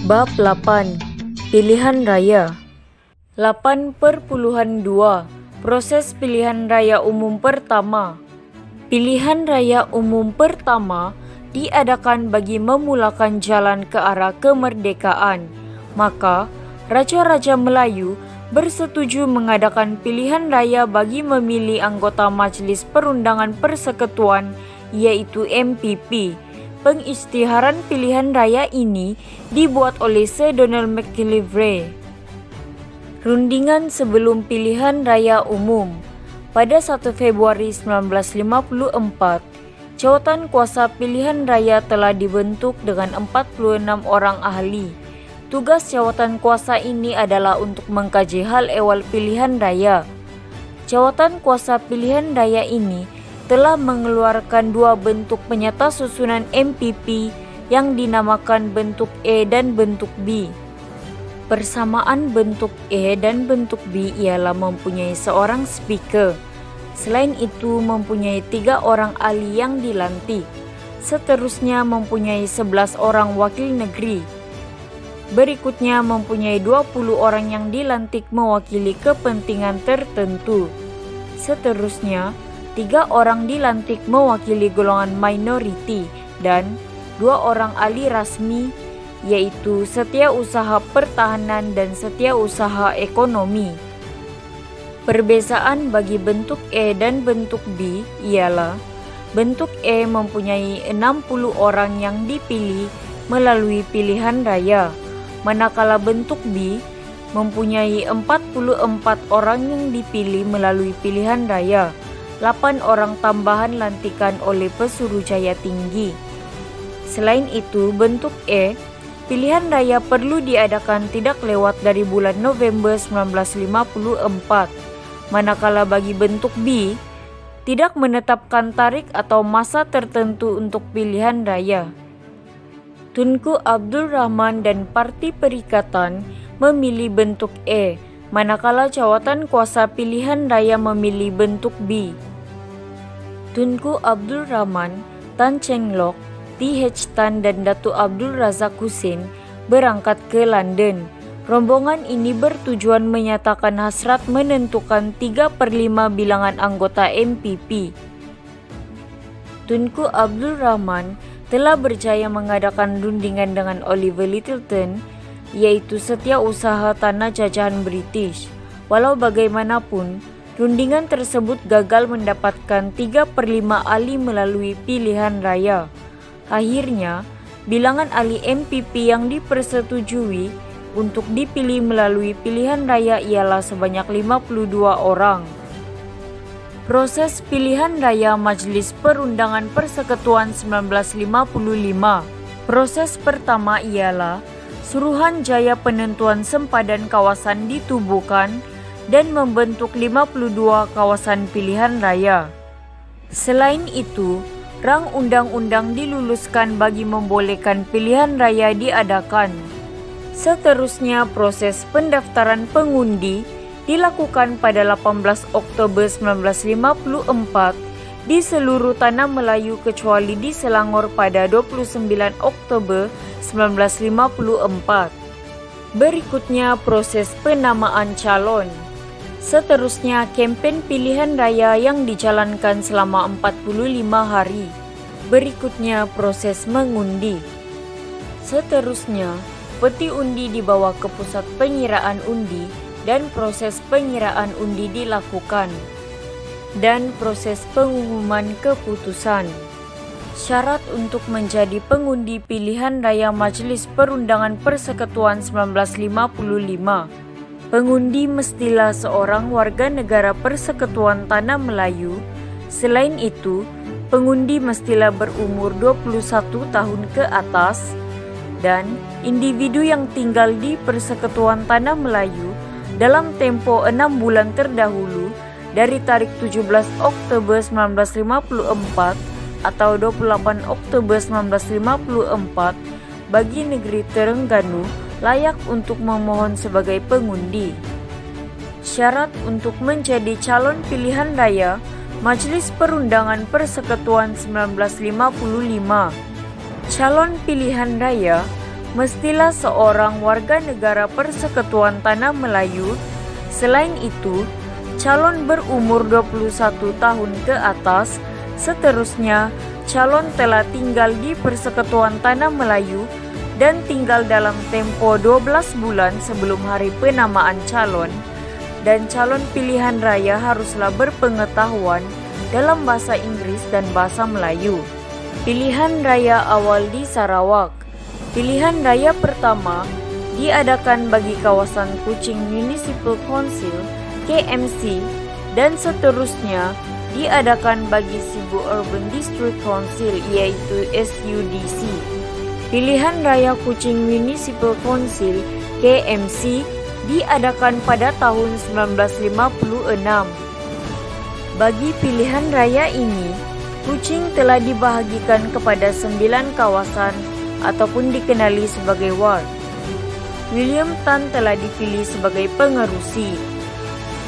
Bab 8. Pilihan Raya 8.2 Proses Pilihan Raya Umum Pertama. Pilihan Raya Umum pertama diadakan bagi memulakan jalan ke arah kemerdekaan. Maka, Raja-Raja Melayu bersetuju mengadakan pilihan raya bagi memilih anggota Majlis Perundangan Persekutuan, yaitu MPP. Pengisytiharan pilihan raya ini dibuat oleh Sir Donald McKelvey. Rundingan sebelum pilihan raya umum. Pada 1 Februari 1954, Jawatan Kuasa Pilihan Raya telah dibentuk dengan 46 orang ahli. Tugas jawatan kuasa ini adalah untuk mengkaji hal ehwal pilihan raya. Jawatan kuasa pilihan raya ini telah mengeluarkan dua bentuk penyata susunan MPP yang dinamakan bentuk E dan bentuk B. Persamaan bentuk E dan bentuk B ialah mempunyai seorang speaker. Selain itu mempunyai 3 orang ahli yang dilantik. Seterusnya mempunyai 11 orang wakil negeri. Berikutnya mempunyai 20 orang yang dilantik mewakili kepentingan tertentu. Seterusnya 3 orang dilantik mewakili golongan minoriti dan 2 orang ahli rasmi, yaitu Setiausaha Pertahanan dan Setiausaha Ekonomi. Perbezaan bagi bentuk E dan bentuk B ialah bentuk E mempunyai 60 orang yang dipilih melalui pilihan raya, manakala bentuk B mempunyai 44 orang yang dipilih melalui pilihan raya. 8 orang tambahan lantikan oleh Pesuruhjaya Tinggi. Selain itu, bentuk E, pilihan raya perlu diadakan tidak lewat dari bulan November 1954. Manakala bagi bentuk B, tidak menetapkan tarikh atau masa tertentu untuk pilihan raya. Tunku Abdul Rahman dan Parti Perikatan memilih bentuk E, manakala Jawatan Kuasa Pilihan Raya memilih bentuk B. Tunku Abdul Rahman, Tan Cheng Lock, T.H. Tan dan Datuk Abdul Razak Husin berangkat ke London. Rombongan ini bertujuan menyatakan hasrat menentukan 3/5 bilangan anggota MPP. Tunku Abdul Rahman telah berjaya mengadakan rundingan dengan Oliver Littleton, yaitu Setiausaha Tanah Jajahan British. Walau bagaimanapun, rundingan tersebut gagal mendapatkan 3/5 ahli melalui pilihan raya. Akhirnya, bilangan ahli MPP yang dipersetujui untuk dipilih melalui pilihan raya ialah sebanyak 52 orang. Proses pilihan raya Majlis Perundangan Persekutuan 1955. Proses pertama ialah Suruhanjaya Penentuan Sempadan Kawasan ditubuhkan dan membentuk 52 kawasan pilihan raya. Selain itu, rang undang-undang diluluskan bagi membolehkan pilihan raya diadakan. Seterusnya, proses pendaftaran pengundi dilakukan pada 18 Oktober 1954 di seluruh tanah Melayu kecuali di Selangor pada 29 Oktober 1954. Berikutnya proses penamaan calon. Seterusnya kempen pilihan raya yang dijalankan selama 45 hari. Berikutnya proses mengundi. Seterusnya peti undi dibawa ke pusat pengiraan undi dan proses pengiraan undi dilakukan. Dan proses pengumuman keputusan. Syarat untuk menjadi pengundi pilihan raya Majlis Perundangan Persekutuan 1955. Pengundi mestilah seorang warga negara Persekutuan Tanah Melayu. Selain itu, pengundi mestilah berumur 21 tahun ke atas dan individu yang tinggal di Persekutuan Tanah Melayu dalam tempo 6 bulan terdahulu dari tarikh 17 Oktober 1954 atau 28 Oktober 1954 bagi negeri Terengganu layak untuk memohon sebagai pengundi. Syarat untuk menjadi calon pilihan raya Majlis Perundangan Persekutuan 1955. Calon pilihan raya mestilah seorang warga negara Persekutuan Tanah Melayu. Selain itu, calon berumur 21 tahun ke atas. Seterusnya, calon telah tinggal di Persekutuan Tanah Melayu dan tinggal dalam tempo 12 bulan sebelum hari penamaan calon, dan calon pilihan raya haruslah berpengetahuan dalam bahasa Inggris dan bahasa Melayu. Pilihan raya awal di Sarawak. Pilihan raya pertama diadakan bagi kawasan Kuching Municipal Council KMC dan seterusnya diadakan bagi Sibu Urban District Council yaitu SUDC. Pilihan raya Kuching Municipal Council KMC diadakan pada tahun 1956. Bagi pilihan raya ini, Kuching telah dibahagikan kepada 9 kawasan ataupun dikenali sebagai ward. William Tan telah dipilih sebagai pengerusi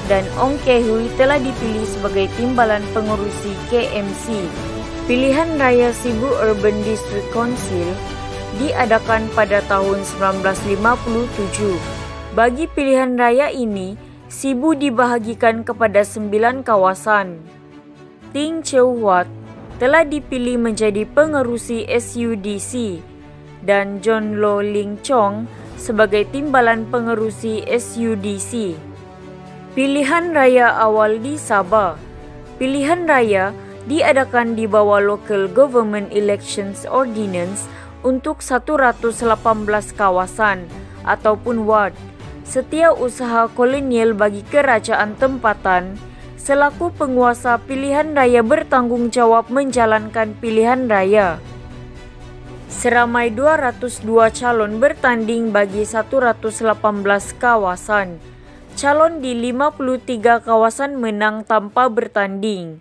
dan Ong Kee Hui telah dipilih sebagai timbalan pengerusi KMC. Pilihan raya Sibu Urban District Council diadakan pada tahun 1957. Bagi pilihan raya ini, Sibu dibahagikan kepada 9 kawasan. Ting Cheu Wat telah dipilih menjadi pengerusi SUDC dan John Lo Ling Chong sebagai timbalan pengerusi SUDC. Pilihan raya awal di Sabah. Pilihan raya diadakan di bawah Local Government Elections Ordinance untuk 118 kawasan ataupun ward. Setiausaha kolonial bagi kerajaan tempatan selaku penguasa pilihan raya bertanggung jawab menjalankan pilihan raya. Seramai 202 calon bertanding bagi 118 kawasan. Calon di 53 kawasan menang tanpa bertanding.